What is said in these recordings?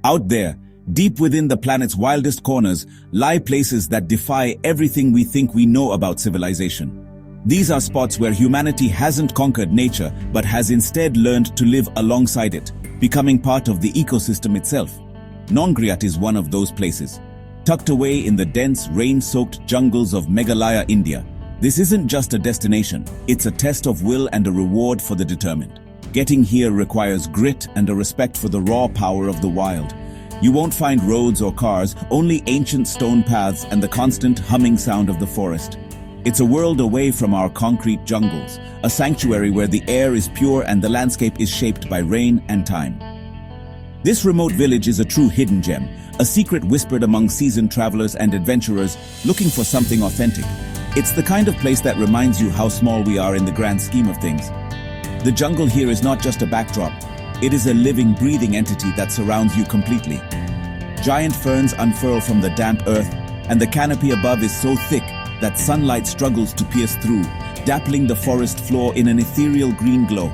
Out there, deep within the planet's wildest corners, lie places that defy everything we think we know about civilization. These are spots where humanity hasn't conquered nature, but has instead learned to live alongside it, becoming part of the ecosystem itself. Nongriat is one of those places. Tucked away in the dense, rain-soaked jungles of Meghalaya, India, this isn't just a destination, it's a test of will and a reward for the determined. Getting here requires grit and a respect for the raw power of the wild. You won't find roads or cars, only ancient stone paths and the constant humming sound of the forest. It's a world away from our concrete jungles, a sanctuary where the air is pure and the landscape is shaped by rain and time. This remote village is a true hidden gem, a secret whispered among seasoned travelers and adventurers looking for something authentic. It's the kind of place that reminds you how small we are in the grand scheme of things. The jungle here is not just a backdrop, it is a living, breathing entity that surrounds you completely. Giant ferns unfurl from the damp earth, and the canopy above is so thick that sunlight struggles to pierce through, dappling the forest floor in an ethereal green glow.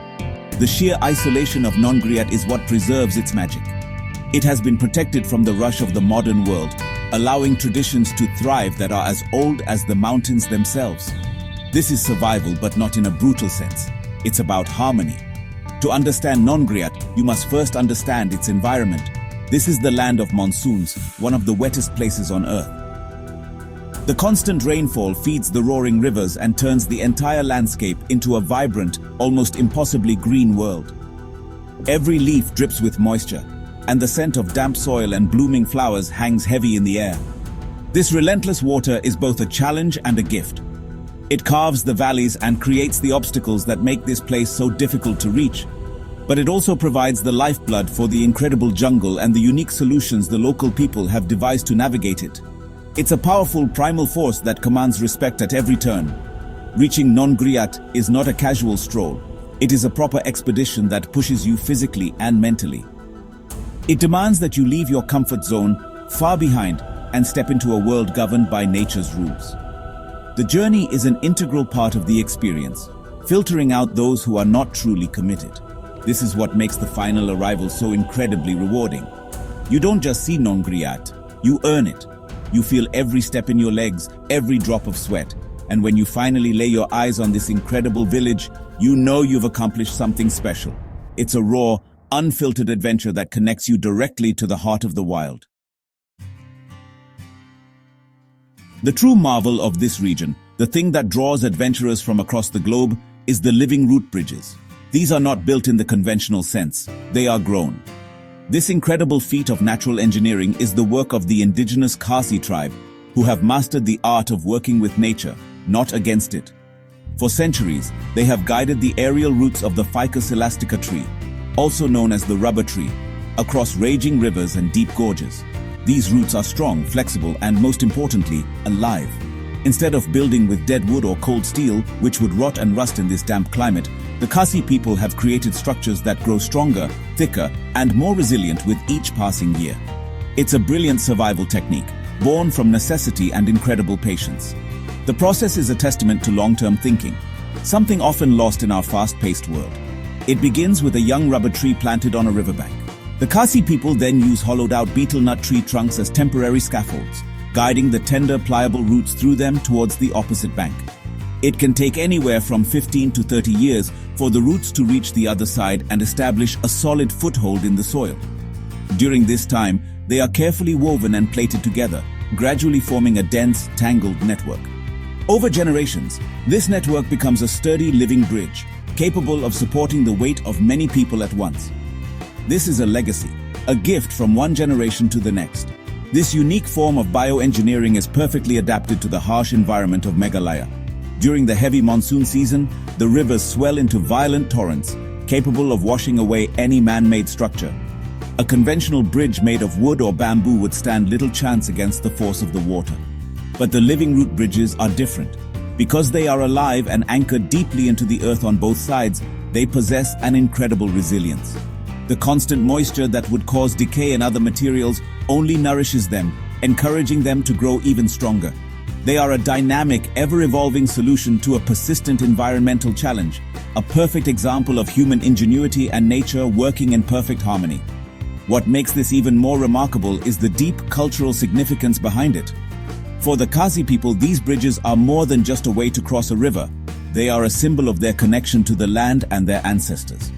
The sheer isolation of Nongriat is what preserves its magic. It has been protected from the rush of the modern world, allowing traditions to thrive that are as old as the mountains themselves. This is survival, but not in a brutal sense. It's about harmony. To understand Nongriat, you must first understand its environment. This is the land of monsoons, one of the wettest places on earth. The constant rainfall feeds the roaring rivers and turns the entire landscape into a vibrant, almost impossibly green world. Every leaf drips with moisture, and the scent of damp soil and blooming flowers hangs heavy in the air. This relentless water is both a challenge and a gift. It carves the valleys and creates the obstacles that make this place so difficult to reach. But it also provides the lifeblood for the incredible jungle and the unique solutions the local people have devised to navigate it. It's a powerful primal force that commands respect at every turn. Reaching Nongriat is not a casual stroll. It is a proper expedition that pushes you physically and mentally. It demands that you leave your comfort zone far behind and step into a world governed by nature's rules. The journey is an integral part of the experience, filtering out those who are not truly committed. This is what makes the final arrival so incredibly rewarding. You don't just see Nongriat, you earn it. You feel every step in your legs, every drop of sweat. And when you finally lay your eyes on this incredible village, you know you've accomplished something special. It's a raw, unfiltered adventure that connects you directly to the heart of the wild. The true marvel of this region, the thing that draws adventurers from across the globe, is the living root bridges. These are not built in the conventional sense, they are grown. This incredible feat of natural engineering is the work of the indigenous Khasi tribe, who have mastered the art of working with nature, not against it. For centuries, they have guided the aerial roots of the Ficus elastica tree, also known as the rubber tree, across raging rivers and deep gorges. These roots are strong, flexible, and most importantly, alive. Instead of building with dead wood or cold steel, which would rot and rust in this damp climate, the Khasi people have created structures that grow stronger, thicker, and more resilient with each passing year. It's a brilliant survival technique, born from necessity and incredible patience. The process is a testament to long-term thinking, something often lost in our fast-paced world. It begins with a young rubber tree planted on a riverbank. The Khasi people then use hollowed-out betel nut tree trunks as temporary scaffolds, guiding the tender, pliable roots through them towards the opposite bank. It can take anywhere from 15 to 30 years for the roots to reach the other side and establish a solid foothold in the soil. During this time, they are carefully woven and plaited together, gradually forming a dense, tangled network. Over generations, this network becomes a sturdy living bridge, capable of supporting the weight of many people at once. This is a legacy, a gift from one generation to the next. This unique form of bioengineering is perfectly adapted to the harsh environment of Meghalaya. During the heavy monsoon season, the rivers swell into violent torrents, capable of washing away any man-made structure. A conventional bridge made of wood or bamboo would stand little chance against the force of the water. But the living root bridges are different. Because they are alive and anchored deeply into the earth on both sides, they possess an incredible resilience. The constant moisture that would cause decay in other materials only nourishes them, encouraging them to grow even stronger. They are a dynamic, ever-evolving solution to a persistent environmental challenge, a perfect example of human ingenuity and nature working in perfect harmony. What makes this even more remarkable is the deep cultural significance behind it. For the Kasi people, these bridges are more than just a way to cross a river. They are a symbol of their connection to the land and their ancestors.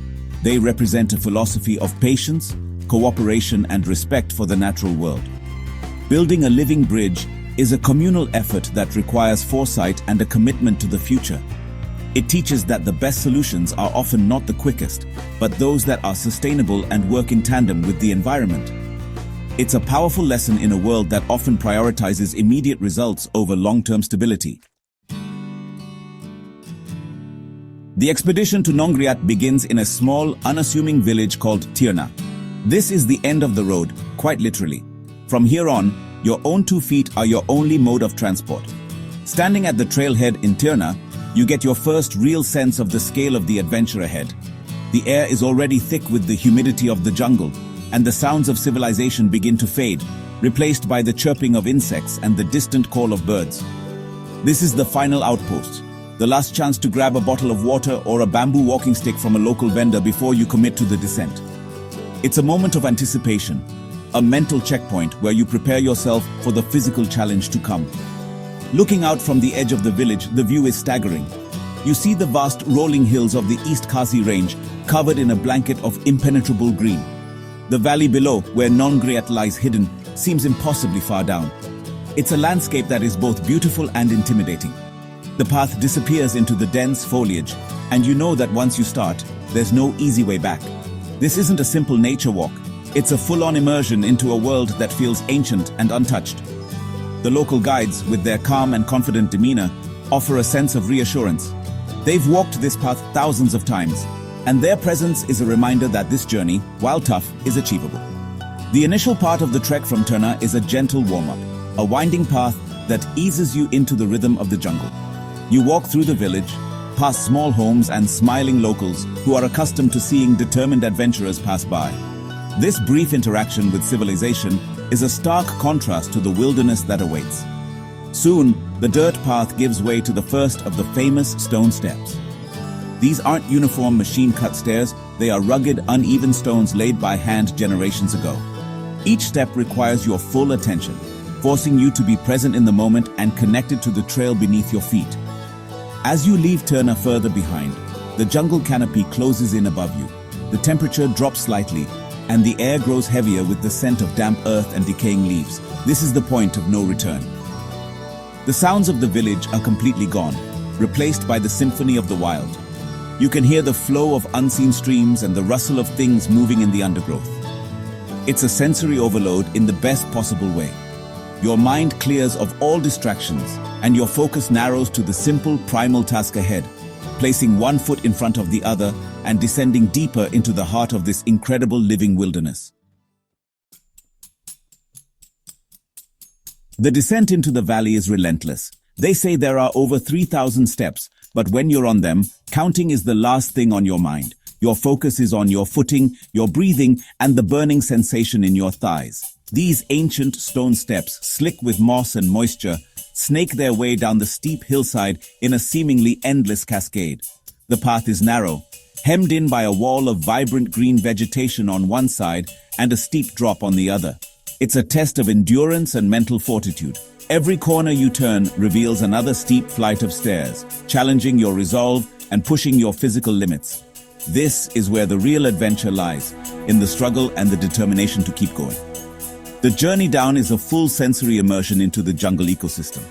They represent a philosophy of patience, cooperation, and respect for the natural world. Building a living bridge is a communal effort that requires foresight and a commitment to the future. It teaches that the best solutions are often not the quickest, but those that are sustainable and work in tandem with the environment. It's a powerful lesson in a world that often prioritizes immediate results over long-term stability. The expedition to Nongriat begins in a small, unassuming village called Tirna. This is the end of the road, quite literally. From here on, your own 2 feet are your only mode of transport. Standing at the trailhead in Tirna, you get your first real sense of the scale of the adventure ahead. The air is already thick with the humidity of the jungle, and the sounds of civilization begin to fade, replaced by the chirping of insects and the distant call of birds. This is the final outpost, the last chance to grab a bottle of water or a bamboo walking stick from a local vendor before you commit to the descent. It's a moment of anticipation, a mental checkpoint where you prepare yourself for the physical challenge to come. Looking out from the edge of the village, the view is staggering. You see the vast rolling hills of the East Khasi Range covered in a blanket of impenetrable green. The valley below, where Nongriat lies hidden, seems impossibly far down. It's a landscape that is both beautiful and intimidating. The path disappears into the dense foliage, and you know that once you start, there's no easy way back. This isn't a simple nature walk. It's a full-on immersion into a world that feels ancient and untouched. The local guides, with their calm and confident demeanor, offer a sense of reassurance. They've walked this path thousands of times, and their presence is a reminder that this journey, while tough, is achievable. The initial part of the trek from Tirna is a gentle warm-up, a winding path that eases you into the rhythm of the jungle. You walk through the village, past small homes and smiling locals who are accustomed to seeing determined adventurers pass by. This brief interaction with civilization is a stark contrast to the wilderness that awaits. Soon, the dirt path gives way to the first of the famous stone steps. These aren't uniform machine-cut stairs, they are rugged, uneven stones laid by hand generations ago. Each step requires your full attention, forcing you to be present in the moment and connected to the trail beneath your feet. As you leave Tirna further behind, the jungle canopy closes in above you. The temperature drops slightly, and the air grows heavier with the scent of damp earth and decaying leaves. This is the point of no return. The sounds of the village are completely gone, replaced by the symphony of the wild. You can hear the flow of unseen streams and the rustle of things moving in the undergrowth. It's a sensory overload in the best possible way. Your mind clears of all distractions, and your focus narrows to the simple primal task ahead, placing one foot in front of the other and descending deeper into the heart of this incredible living wilderness. The descent into the valley is relentless. They say there are over 3,000 steps, but when you're on them, counting is the last thing on your mind. Your focus is on your footing, your breathing, and the burning sensation in your thighs. These ancient stone steps, slick with moss and moisture, snake their way down the steep hillside in a seemingly endless cascade. The path is narrow, hemmed in by a wall of vibrant green vegetation on one side and a steep drop on the other. It's a test of endurance and mental fortitude. Every corner you turn reveals another steep flight of stairs, challenging your resolve and pushing your physical limits. This is where the real adventure lies, in the struggle and the determination to keep going. The journey down is a full sensory immersion into the jungle ecosystem.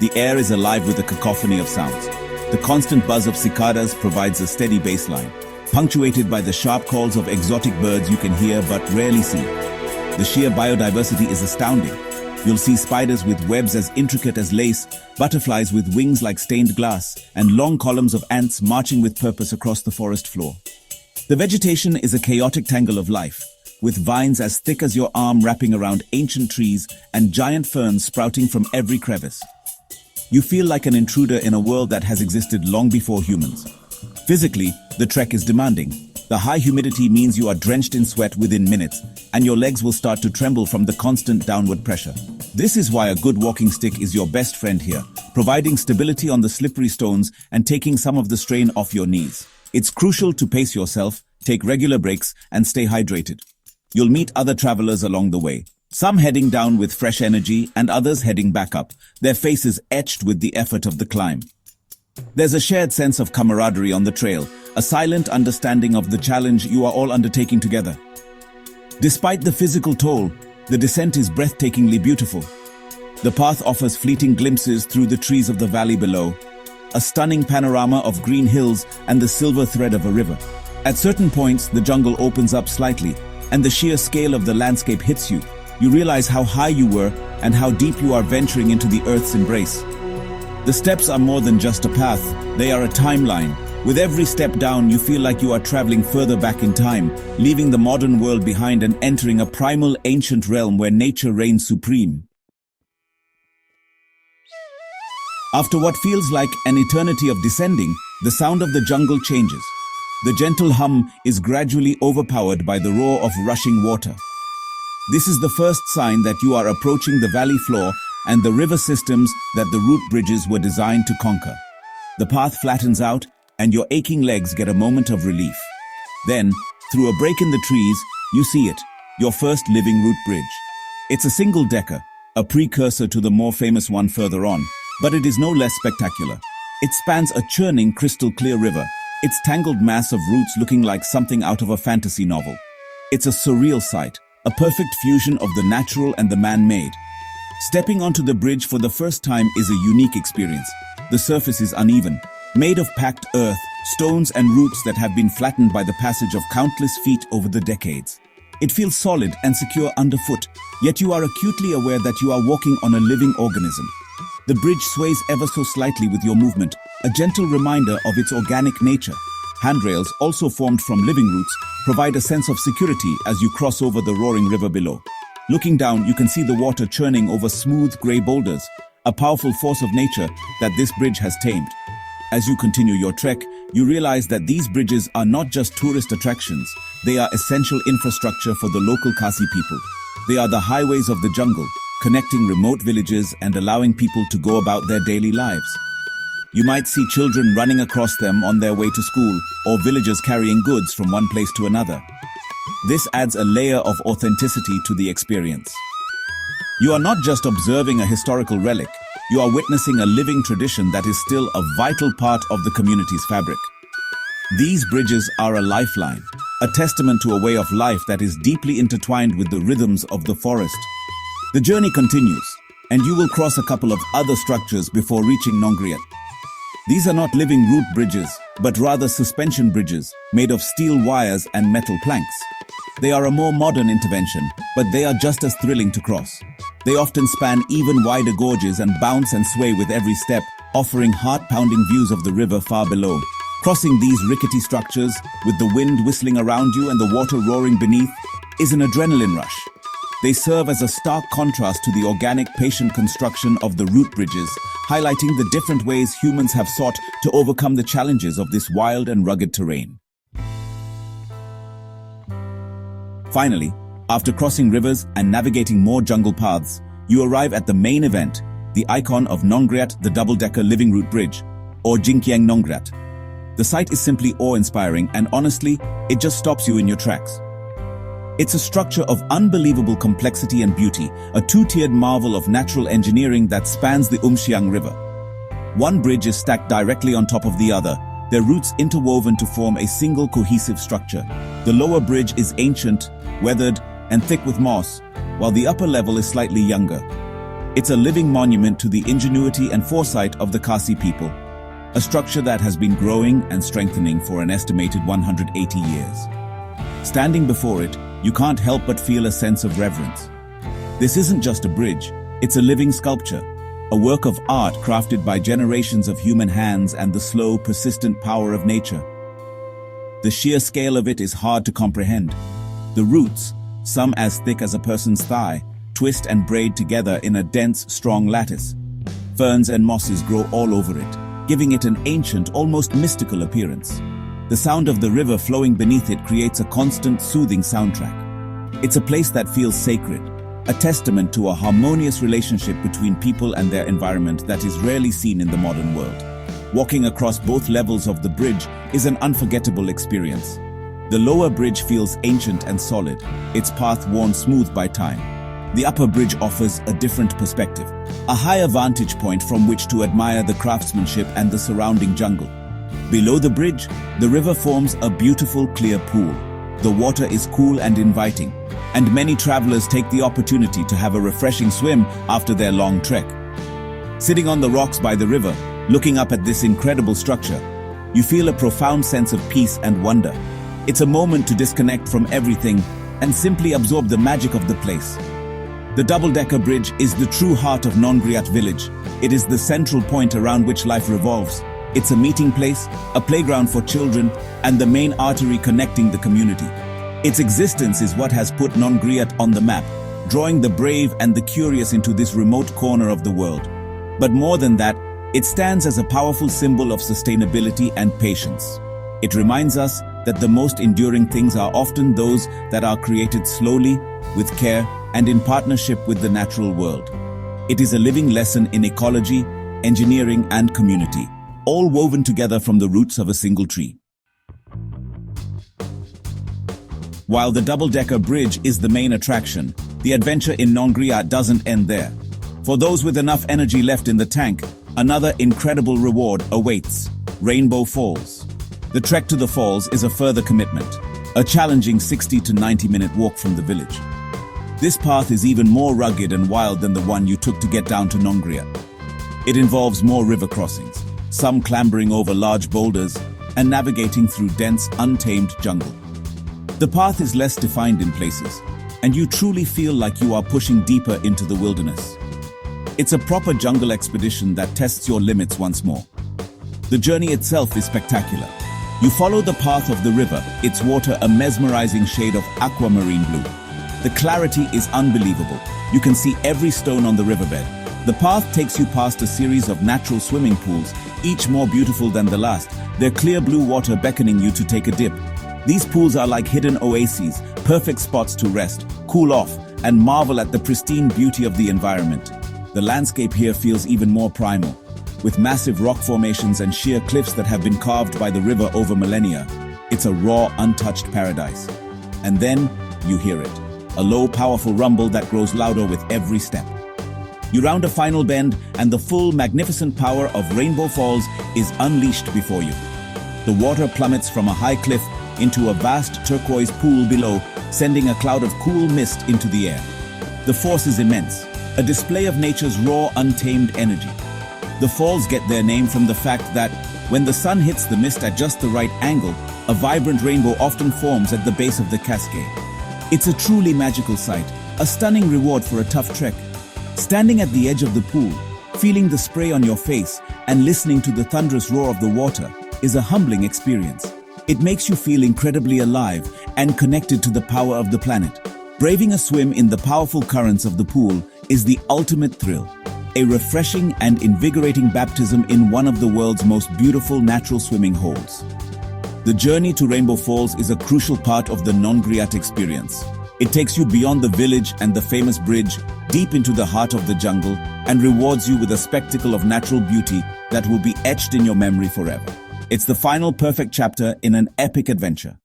The air is alive with a cacophony of sounds. The constant buzz of cicadas provides a steady baseline, punctuated by the sharp calls of exotic birds you can hear but rarely see. The sheer biodiversity is astounding. You'll see spiders with webs as intricate as lace, butterflies with wings like stained glass, and long columns of ants marching with purpose across the forest floor. The vegetation is a chaotic tangle of life, with vines as thick as your arm wrapping around ancient trees and giant ferns sprouting from every crevice. You feel like an intruder in a world that has existed long before humans. Physically, the trek is demanding. The high humidity means you are drenched in sweat within minutes, and your legs will start to tremble from the constant downward pressure. This is why a good walking stick is your best friend here, providing stability on the slippery stones and taking some of the strain off your knees. It's crucial to pace yourself, take regular breaks, and stay hydrated. You'll meet other travelers along the way, some heading down with fresh energy and others heading back up, their faces etched with the effort of the climb. There's a shared sense of camaraderie on the trail, a silent understanding of the challenge you are all undertaking together. Despite the physical toll, the descent is breathtakingly beautiful. The path offers fleeting glimpses through the trees of the valley below, a stunning panorama of green hills and the silver thread of a river. At certain points, the jungle opens up slightly, and the sheer scale of the landscape hits you. You realize how high you were and how deep you are venturing into the earth's embrace. The steps are more than just a path, they are a timeline. With every step down, you feel like you are traveling further back in time, leaving the modern world behind and entering a primal, ancient realm where nature reigns supreme. After what feels like an eternity of descending, the sound of the jungle changes. The gentle hum is gradually overpowered by the roar of rushing water. This is the first sign that you are approaching the valley floor and the river systems that the root bridges were designed to conquer. The path flattens out, and your aching legs get a moment of relief. Then, through a break in the trees, you see it, your first living root bridge. It's a single-decker, a precursor to the more famous one further on, but it is no less spectacular. It spans a churning, crystal-clear river, its tangled mass of roots looking like something out of a fantasy novel. It's a surreal sight, a perfect fusion of the natural and the man-made. Stepping onto the bridge for the first time is a unique experience. The surface is uneven, made of packed earth, stones and roots that have been flattened by the passage of countless feet over the decades. It feels solid and secure underfoot, yet you are acutely aware that you are walking on a living organism. The bridge sways ever so slightly with your movement, a gentle reminder of its organic nature. Handrails, also formed from living roots, provide a sense of security as you cross over the roaring river below. Looking down, you can see the water churning over smooth grey boulders, a powerful force of nature that this bridge has tamed. As you continue your trek, you realize that these bridges are not just tourist attractions, they are essential infrastructure for the local Khasi people. They are the highways of the jungle, connecting remote villages and allowing people to go about their daily lives. You might see children running across them on their way to school, or villagers carrying goods from one place to another. This adds a layer of authenticity to the experience. You are not just observing a historical relic, you are witnessing a living tradition that is still a vital part of the community's fabric. These bridges are a lifeline, a testament to a way of life that is deeply intertwined with the rhythms of the forest. The journey continues, and you will cross a couple of other structures before reaching Nongriat. These are not living root bridges, but rather suspension bridges made of steel wires and metal planks. They are a more modern intervention, but they are just as thrilling to cross. They often span even wider gorges and bounce and sway with every step, offering heart-pounding views of the river far below. Crossing these rickety structures, with the wind whistling around you and the water roaring beneath, is an adrenaline rush. They serve as a stark contrast to the organic, patient construction of the root bridges, highlighting the different ways humans have sought to overcome the challenges of this wild and rugged terrain. Finally, after crossing rivers and navigating more jungle paths, you arrive at the main event, the icon of Nongriat, the double-decker living root bridge, or Jinkiang Nongriat. The sight is simply awe-inspiring, and honestly, it just stops you in your tracks. It's a structure of unbelievable complexity and beauty, a two-tiered marvel of natural engineering that spans the Umxiang River. One bridge is stacked directly on top of the other, their roots interwoven to form a single cohesive structure. The lower bridge is ancient, weathered, and thick with moss, while the upper level is slightly younger. It's a living monument to the ingenuity and foresight of the Khasi people, a structure that has been growing and strengthening for an estimated 180 years. Standing before it, you can't help but feel a sense of reverence. This isn't just a bridge, it's a living sculpture, a work of art crafted by generations of human hands and the slow, persistent power of nature. The sheer scale of it is hard to comprehend. The roots, some as thick as a person's thigh, twist and braid together in a dense, strong lattice. Ferns and mosses grow all over it, giving it an ancient, almost mystical appearance. The sound of the river flowing beneath it creates a constant, soothing soundtrack. It's a place that feels sacred, a testament to a harmonious relationship between people and their environment that is rarely seen in the modern world. Walking across both levels of the bridge is an unforgettable experience. The lower bridge feels ancient and solid, its path worn smooth by time. The upper bridge offers a different perspective, a higher vantage point from which to admire the craftsmanship and the surrounding jungle. Below the bridge, the river forms a beautiful clear pool. The water is cool and inviting, and many travelers take the opportunity to have a refreshing swim after their long trek. Sitting on the rocks by the river, looking up at this incredible structure, you feel a profound sense of peace and wonder. It's a moment to disconnect from everything and simply absorb the magic of the place. The double-decker bridge is the true heart of Nongriat village. It is the central point around which life revolves. It's a meeting place, a playground for children, and the main artery connecting the community. Its existence is what has put Nongriat on the map, drawing the brave and the curious into this remote corner of the world. But more than that, it stands as a powerful symbol of sustainability and patience. It reminds us that the most enduring things are often those that are created slowly, with care, and in partnership with the natural world. It is a living lesson in ecology, engineering, and community, all woven together from the roots of a single tree. While the double-decker bridge is the main attraction, the adventure in Nongriat doesn't end there. For those with enough energy left in the tank, another incredible reward awaits: Rainbow Falls. The trek to the falls is a further commitment, a challenging 60 to 90-minute walk from the village. This path is even more rugged and wild than the one you took to get down to Nongriat. It involves more river crossings, some clambering over large boulders, and navigating through dense, untamed jungle. The path is less defined in places, and you truly feel like you are pushing deeper into the wilderness. It's a proper jungle expedition that tests your limits once more. The journey itself is spectacular. You follow the path of the river, its water a mesmerizing shade of aquamarine blue. The clarity is unbelievable. You can see every stone on the riverbed. The path takes you past a series of natural swimming pools, each more beautiful than the last, their clear blue water beckoning you to take a dip. These pools are like hidden oases, perfect spots to rest, cool off, and marvel at the pristine beauty of the environment. The landscape here feels even more primal, with massive rock formations and sheer cliffs that have been carved by the river over millennia. It's a raw, untouched paradise. And then you hear it, a low, powerful rumble that grows louder with every step. You round a final bend, and the full, magnificent power of Rainbow Falls is unleashed before you. The water plummets from a high cliff into a vast turquoise pool below, sending a cloud of cool mist into the air. The force is immense, a display of nature's raw, untamed energy. The falls get their name from the fact that, when the sun hits the mist at just the right angle, a vibrant rainbow often forms at the base of the cascade. It's a truly magical sight, a stunning reward for a tough trek. Standing at the edge of the pool, feeling the spray on your face, and listening to the thunderous roar of the water is a humbling experience. It makes you feel incredibly alive and connected to the power of the planet. Braving a swim in the powerful currents of the pool is the ultimate thrill. A refreshing and invigorating baptism in one of the world's most beautiful natural swimming holes. The journey to Rainbow Falls is a crucial part of the Nongriat experience. It takes you beyond the village and the famous bridge, deep into the heart of the jungle, and rewards you with a spectacle of natural beauty that will be etched in your memory forever. It's the final perfect chapter in an epic adventure.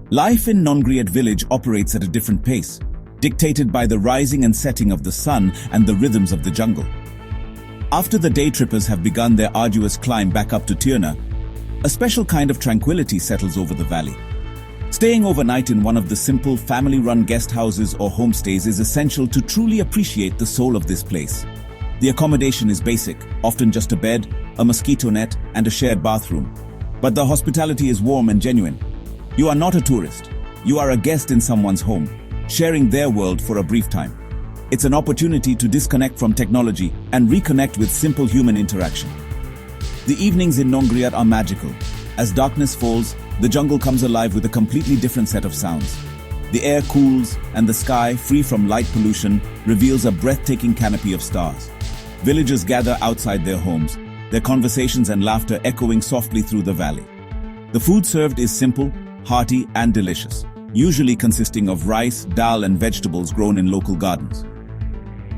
Life in Nongriat village operates at a different pace, dictated by the rising and setting of the sun and the rhythms of the jungle. After the day trippers have begun their arduous climb back up to Tirna, a special kind of tranquility settles over the valley. Staying overnight in one of the simple family-run guest houses or homestays is essential to truly appreciate the soul of this place. The accommodation is basic, often just a bed, a mosquito net, and a shared bathroom. But the hospitality is warm and genuine. You are not a tourist. You are a guest in someone's home, sharing their world for a brief time. It's an opportunity to disconnect from technology and reconnect with simple human interaction. The evenings in Nongriat are magical. As darkness falls, the jungle comes alive with a completely different set of sounds. The air cools, and the sky, free from light pollution, reveals a breathtaking canopy of stars. Villagers gather outside their homes, their conversations and laughter echoing softly through the valley. The food served is simple, hearty, and delicious, usually consisting of rice, dal, and vegetables grown in local gardens.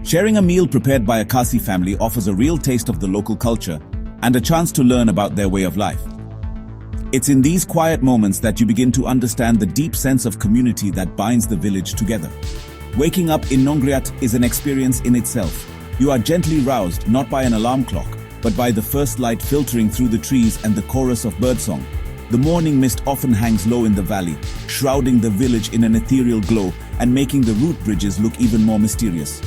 Sharing a meal prepared by a Kasi family offers a real taste of the local culture and a chance to learn about their way of life. It's in these quiet moments that you begin to understand the deep sense of community that binds the village together. Waking up in Nongriat is an experience in itself. You are gently roused not by an alarm clock, but by the first light filtering through the trees and the chorus of birdsong. The morning mist often hangs low in the valley, shrouding the village in an ethereal glow and making the root bridges look even more mysterious.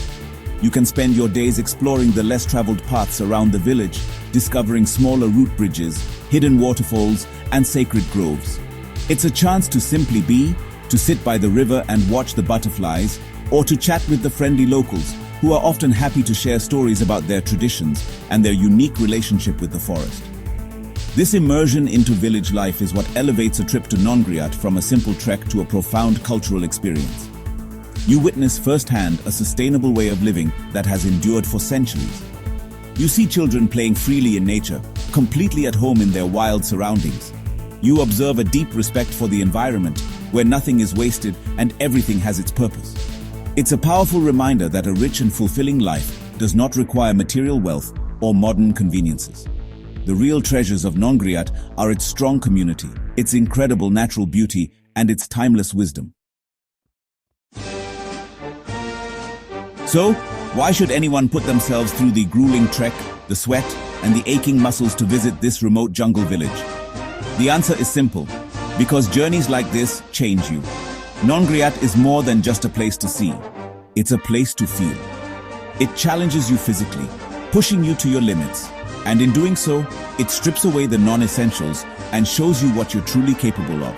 You can spend your days exploring the less traveled paths around the village, discovering smaller root bridges, hidden waterfalls, and sacred groves. It's a chance to simply be, to sit by the river and watch the butterflies, or to chat with the friendly locals, who are often happy to share stories about their traditions and their unique relationship with the forest. This immersion into village life is what elevates a trip to Nongriat from a simple trek to a profound cultural experience. You witness firsthand a sustainable way of living that has endured for centuries. You see children playing freely in nature, completely at home in their wild surroundings. You observe a deep respect for the environment, where nothing is wasted and everything has its purpose. It's a powerful reminder that a rich and fulfilling life does not require material wealth or modern conveniences. The real treasures of Nongriat are its strong community, its incredible natural beauty, and its timeless wisdom. So, why should anyone put themselves through the grueling trek, the sweat, and the aching muscles to visit this remote jungle village? The answer is simple: because journeys like this change you. Nongriat is more than just a place to see. It's a place to feel. It challenges you physically, pushing you to your limits. And in doing so, it strips away the non-essentials and shows you what you're truly capable of.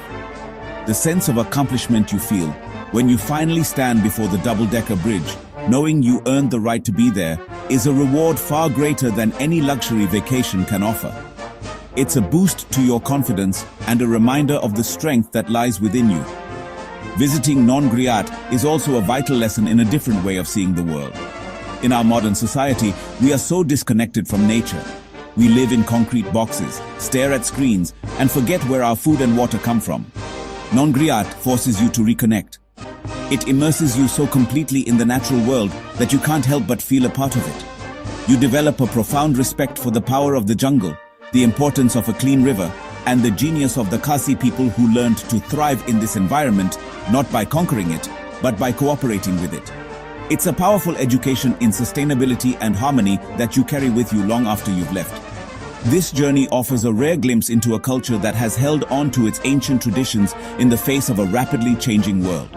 The sense of accomplishment you feel when you finally stand before the double-decker bridge, knowing you earned the right to be there, is a reward far greater than any luxury vacation can offer. It's a boost to your confidence and a reminder of the strength that lies within you. Visiting Nongriat is also a vital lesson in a different way of seeing the world. In our modern society, we are so disconnected from nature. We live in concrete boxes, stare at screens, and forget where our food and water come from. Nongriat forces you to reconnect. It immerses you so completely in the natural world that you can't help but feel a part of it. You develop a profound respect for the power of the jungle, the importance of a clean river, and the genius of the Khasi people who learned to thrive in this environment, not by conquering it, but by cooperating with it. It's a powerful education in sustainability and harmony that you carry with you long after you've left. This journey offers a rare glimpse into a culture that has held on to its ancient traditions in the face of a rapidly changing world.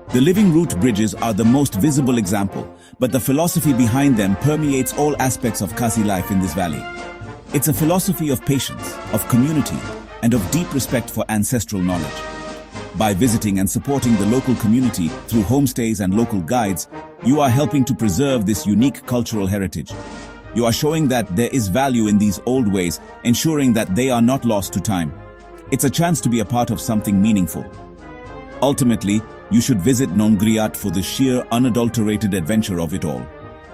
The living root bridges are the most visible example, but the philosophy behind them permeates all aspects of Khasi life in this valley. It's a philosophy of patience, of community, and of deep respect for ancestral knowledge. By visiting and supporting the local community through homestays and local guides, you are helping to preserve this unique cultural heritage. You are showing that there is value in these old ways, ensuring that they are not lost to time. It's a chance to be a part of something meaningful. Ultimately, you should visit Nongriat for the sheer, unadulterated adventure of it all.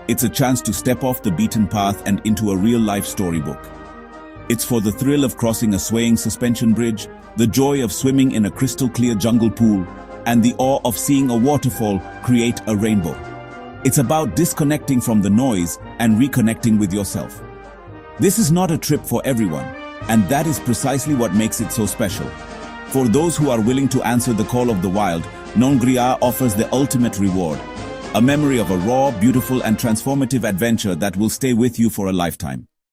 It's a chance to step off the beaten path and into a real-life storybook. It's for the thrill of crossing a swaying suspension bridge, the joy of swimming in a crystal-clear jungle pool, and the awe of seeing a waterfall create a rainbow. It's about disconnecting from the noise and reconnecting with yourself. This is not a trip for everyone, and that is precisely what makes it so special. For those who are willing to answer the call of the wild, Nongriat offers the ultimate reward, a memory of a raw, beautiful, and transformative adventure that will stay with you for a lifetime.